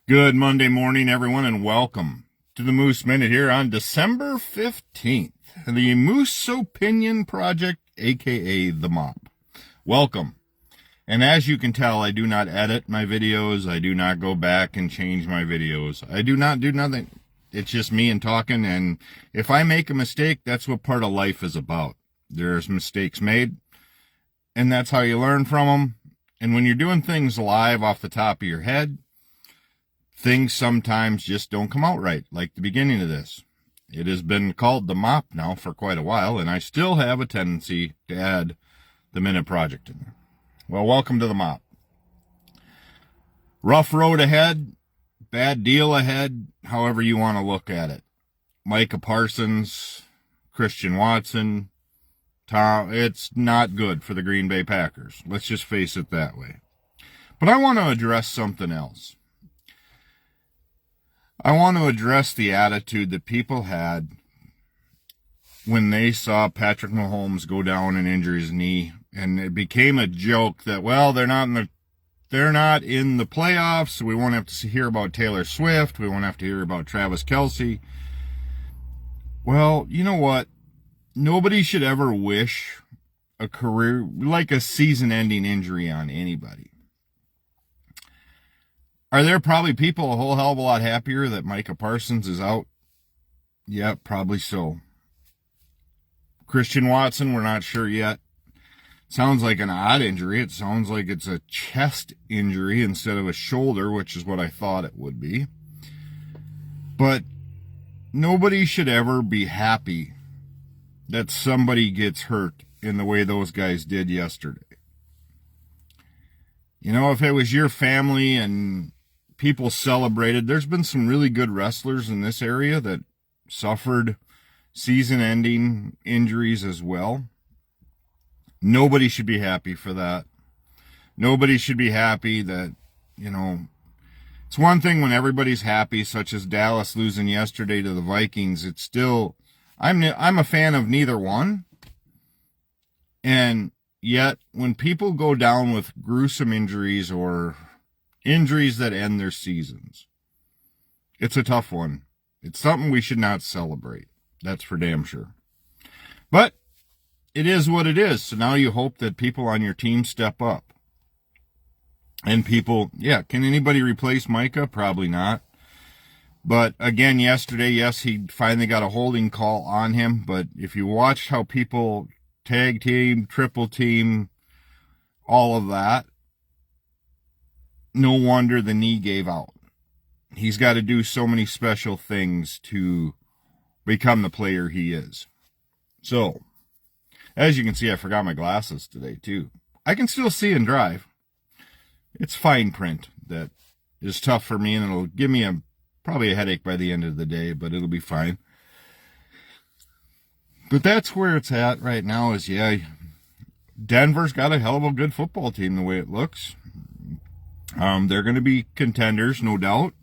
Good Monday morning, everyone, and welcome to the Moose Minute here on December 15th, the Moose Opinion Project, aka The Mop. Welcome. And as you can tell, I do not edit my videos. I do not go back and change my videos. I do not do nothing. It's just me and talking, and if I make a mistake, that's what part of life is about. There's mistakes made, and that's how you learn from them. And when you're doing things live off the top of your head, things sometimes just don't come out right, like the beginning of this. It has been called the mop now for quite a while, and I still have a tendency to add the minute project in there. Well, welcome to the mop. Rough road ahead, bad deal ahead, however you want to look at it. Micah Parsons, Christian Watson, it's not good for the Green Bay Packers. Let's just face it that way. But I want to address something else. I want to address the attitude that people had when they saw Patrick Mahomes go down and injure his knee, and it became a joke that, well, they're not in the playoffs, so we won't have to hear about Taylor Swift, we won't have to hear about Travis Kelce. Well, you know what? Nobody should ever wish a career, like a season-ending injury on anybody. Are there probably people a whole hell of a lot happier that Micah Parsons is out? Yeah, probably so. Christian Watson, we're not sure yet. Sounds like an odd injury. It sounds like it's a chest injury instead of a shoulder, which is what I thought it would be. But nobody should ever be happy that somebody gets hurt in the way those guys did yesterday. You know, if it was your family and people celebrated, there's been some really good wrestlers in this area that suffered season-ending injuries as well. Nobody should be happy for that. Nobody should be happy that, it's one thing when everybody's happy, such as Dallas losing yesterday to the Vikings. It's still, I'm a fan of neither one. And yet, when people go down with gruesome injuries or injuries that end their seasons, it's a tough one. It's something we should not celebrate. That's for damn sure. But it is what it is. So now you hope that people on your team step up. And people, can anybody replace Micah? Probably not. But again, yesterday, yes, he finally got a holding call on him. But if you watched how people tag team, triple team, all of that, no wonder the knee gave out. He's got to do so many special things to become the player he is. So, as you can see, I forgot my glasses today, too. I can still see and drive. It's fine print that is tough for me, and it'll give me probably a headache by the end of the day, but it'll be fine. But that's where it's at right now is, Denver's got a hell of a good football team the way it looks. They're going to be contenders, no doubt.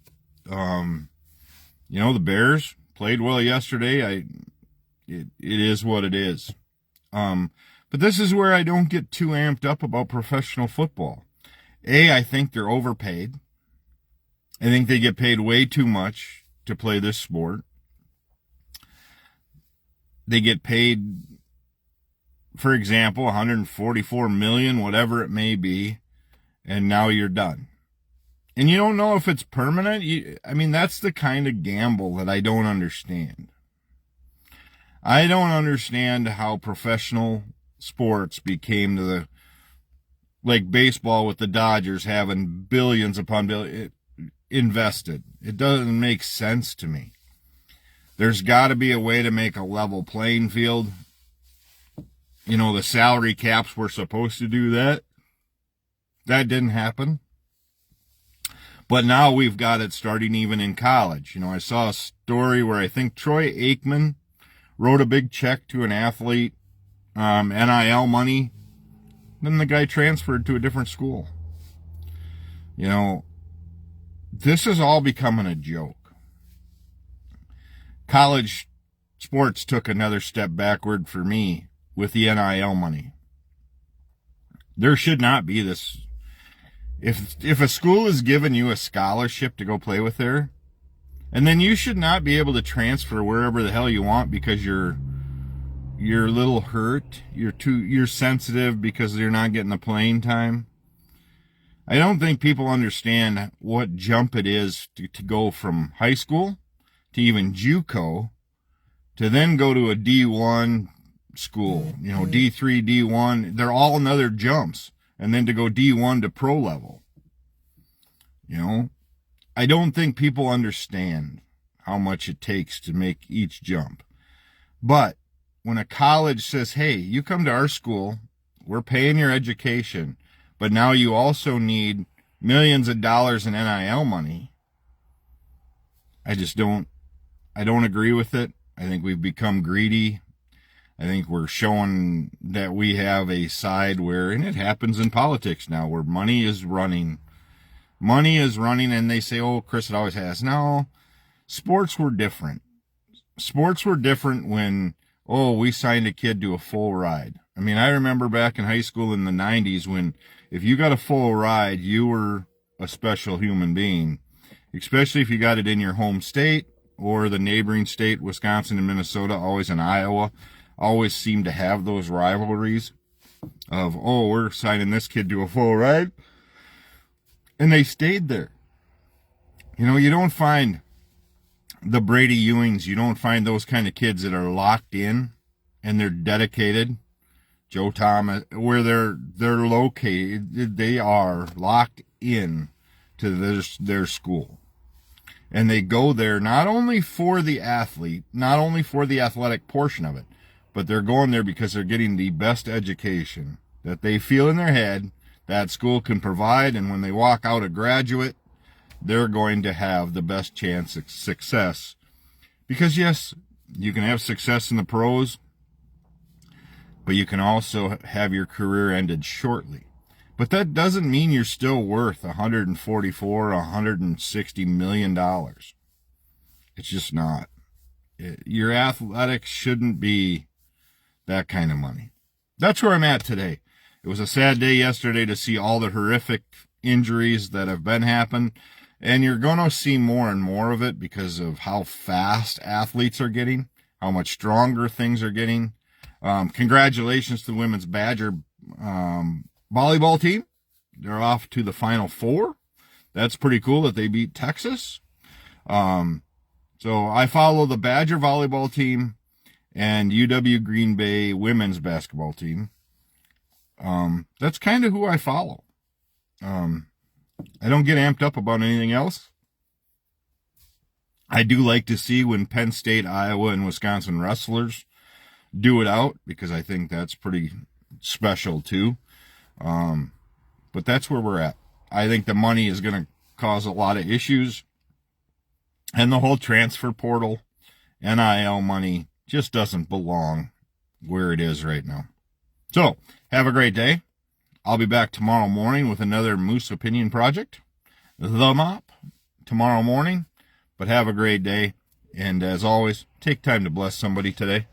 The Bears played well yesterday. It is what it is. But this is where I don't get too amped up about professional football. I think they're overpaid. I think they get paid way too much to play this sport. They get paid, for example, $144 million, whatever it may be, and now you're done. And you don't know if it's permanent. That's the kind of gamble that I don't understand. I don't understand how professional sports became like baseball with the Dodgers having billions upon billions invested. It doesn't make sense to me. There's got to be a way to make a level playing field. The salary caps were supposed to do that. That didn't happen. But now we've got it starting even in college. I saw a story where I think Troy Aikman wrote a big check to an athlete, NIL money. Then the guy transferred to a different school. This is all becoming a joke. College sports took another step backward for me with the NIL money. There should not be this If a school is giving you a scholarship to go play with there, and then you should not be able to transfer wherever the hell you want because you're a little hurt, you're sensitive because you're not getting the playing time. I don't think people understand what jump it is to go from high school to even JUCO to then go to a D1 school, D3, D1. They're all another jumps. And then to go D1 to pro level. I don't think people understand how much it takes to make each jump. But when a college says, hey, you come to our school, we're paying your education, but now you also need millions of dollars in NIL money, I don't agree with it. I think we've become greedy. I think we're showing that we have a side where, and it happens in politics now, where money is running. Money is running, and they say, oh, Chris, it always has. No, sports were different. Sports were different when, we signed a kid to a full ride. I mean, I remember back in high school in the 90s when if you got a full ride, you were a special human being, especially if you got it in your home state or the neighboring state, Wisconsin and Minnesota, always in Iowa. Always seem to have those rivalries of, we're signing this kid to a full ride. And they stayed there. You don't find the Brady Ewings, you don't find those kind of kids that are locked in and they're dedicated. Joe Thomas, where they're located, they are locked in to their school. And they go there not only for the athlete, not only for the athletic portion of it, but they're going there because they're getting the best education that they feel in their head that school can provide. And when they walk out a graduate, they're going to have the best chance of success. Because yes, you can have success in the pros, but you can also have your career ended shortly. But that doesn't mean you're still worth $144, $160 million. It's just not. Your athletics shouldn't be that kind of money. That's where I'm at today. It was a sad day yesterday to see all the horrific injuries that have been happening. And you're going to see more and more of it because of how fast athletes are getting, how much stronger things are getting. Congratulations to the women's Badger volleyball team. They're off to the Final Four. That's pretty cool that they beat Texas. So I follow the Badger volleyball team and UW Green Bay women's basketball team. That's kind of who I follow. I don't get amped up about anything else. I do like to see when Penn State, Iowa, and Wisconsin wrestlers do it out because I think that's pretty special too. But that's where we're at. I think the money is going to cause a lot of issues. And the whole transfer portal, NIL money, just doesn't belong where it is right now. So, have a great day. I'll be back tomorrow morning with another Moose Opinion Project. The Mop, tomorrow morning. But have a great day. And as always, take time to bless somebody today.